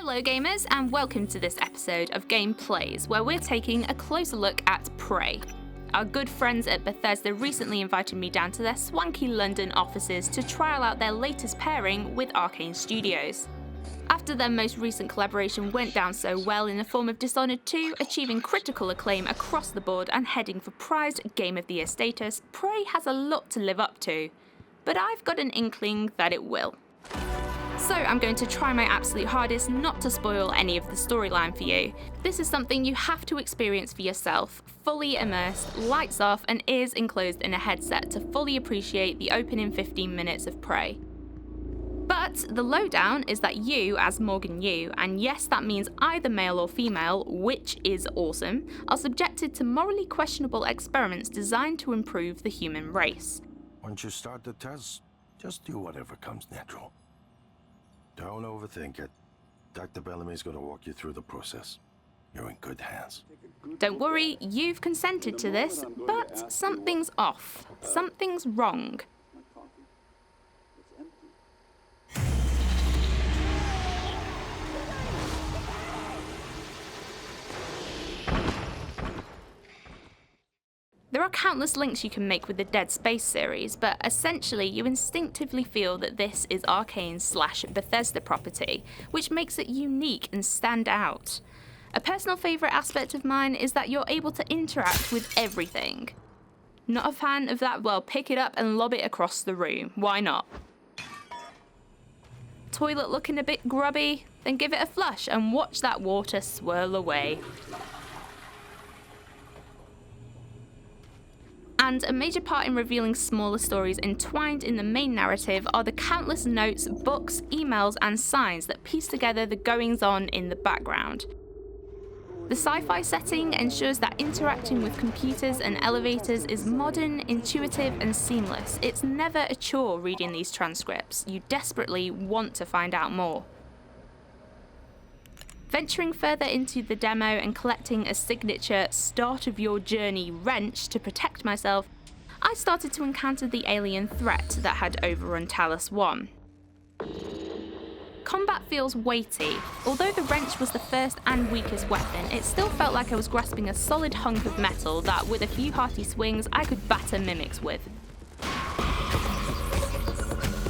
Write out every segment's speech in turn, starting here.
Hello gamers, and welcome to this episode of Gameplays, where we're taking a closer look at Prey. Our good friends at Bethesda recently invited me down to their swanky London offices to trial out their latest pairing with Arcane Studios. After their most recent collaboration went down so well in the form of Dishonored 2, achieving critical acclaim across the board and heading for prized Game of the Year status, Prey has a lot to live up to. But I've got an inkling that it will. So I'm going to try my absolute hardest not to spoil any of the storyline for you. This is something you have to experience for yourself, fully immersed, lights off and ears enclosed in a headset to fully appreciate the opening 15 minutes of Prey. But the lowdown is that you, as Morgan Yu, and yes that means either male or female, which is awesome, are subjected to morally questionable experiments designed to improve the human race. Once you start the test, just do whatever comes natural. Don't overthink it. Dr. Bellamy's going to walk you through the process. You're in good hands. Don't worry, you've consented to this, but something's off. Something's wrong. There are countless links you can make with the Dead Space series, but essentially you instinctively feel that this is Arcane/Bethesda property, which makes it unique and stand out. A personal favourite aspect of mine is that you're able to interact with everything. Not a fan of that, well, pick it up and lob it across the room. Why not? Toilet looking a bit grubby? Then give it a flush and watch that water swirl away. And a major part in revealing smaller stories entwined in the main narrative are the countless notes, books, emails, and signs that piece together the goings-on in the background. The sci-fi setting ensures that interacting with computers and elevators is modern, intuitive, and seamless. It's never a chore reading these transcripts. You desperately want to find out more. Venturing further into the demo and collecting a signature start of your journey wrench to protect myself, I started to encounter the alien threat that had overrun Talos 1. Combat feels weighty. Although the wrench was the first and weakest weapon, it still felt like I was grasping a solid hunk of metal that, with a few hearty swings, I could batter mimics with.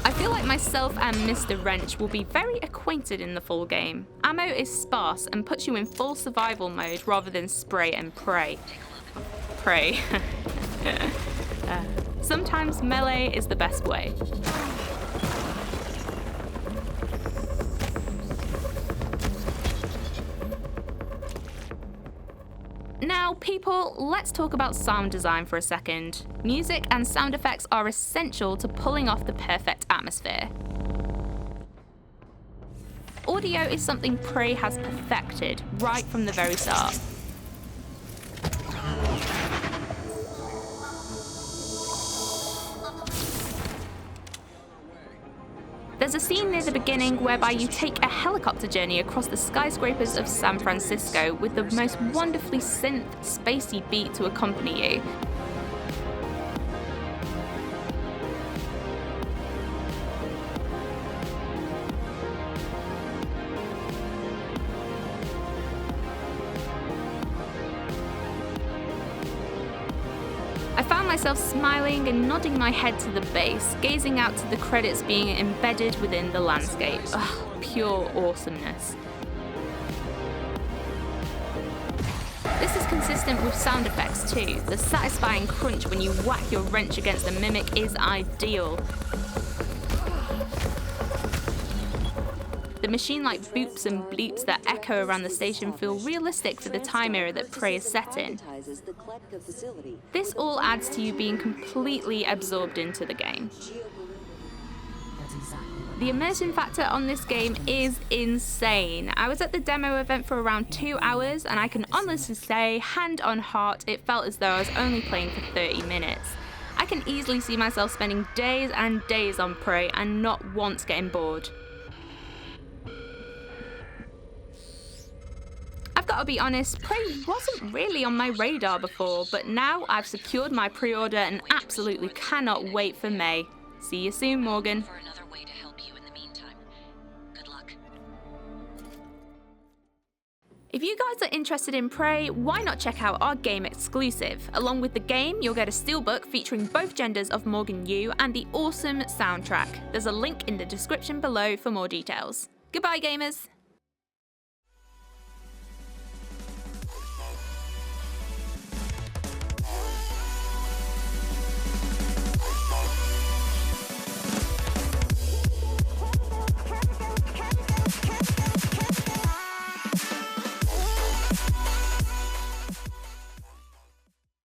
I feel like myself and Mr. Wrench will be very acquainted in the full game. Ammo is sparse and puts you in full survival mode rather than spray and pray. Pray. Sometimes melee is the best way. Now, people, let's talk about sound design for a second. Music and sound effects are essential to pulling off the perfect atmosphere. Audio is something Prey has perfected right from the very start. There's a scene near the beginning whereby you take a helicopter journey across the skyscrapers of San Francisco with the most wonderfully synth, spacey beat to accompany you. I found myself smiling and nodding my head to the bass, gazing out to the credits being embedded within the landscape. Ugh, pure awesomeness. This is consistent with sound effects too. The satisfying crunch when you whack your wrench against a mimic is ideal. The machine-like boops and bleeps that echo around the station feel realistic for the time era that Prey is set in. This all adds to you being completely absorbed into the game. The immersion factor on this game is insane. I was at the demo event for around 2 hours, and I can honestly say, hand on heart, it felt as though I was only playing for 30 minutes. I can easily see myself spending days and days on Prey and not once getting bored. I've got to be honest, Prey wasn't really on my radar before, but now I've secured my pre-order and absolutely cannot wait for May. See you soon, Morgan. If you guys are interested in Prey, why not check out our game exclusive? Along with the game, you'll get a steelbook featuring both genders of Morgan Yu and the awesome soundtrack. There's a link in the description below for more details. Goodbye, gamers!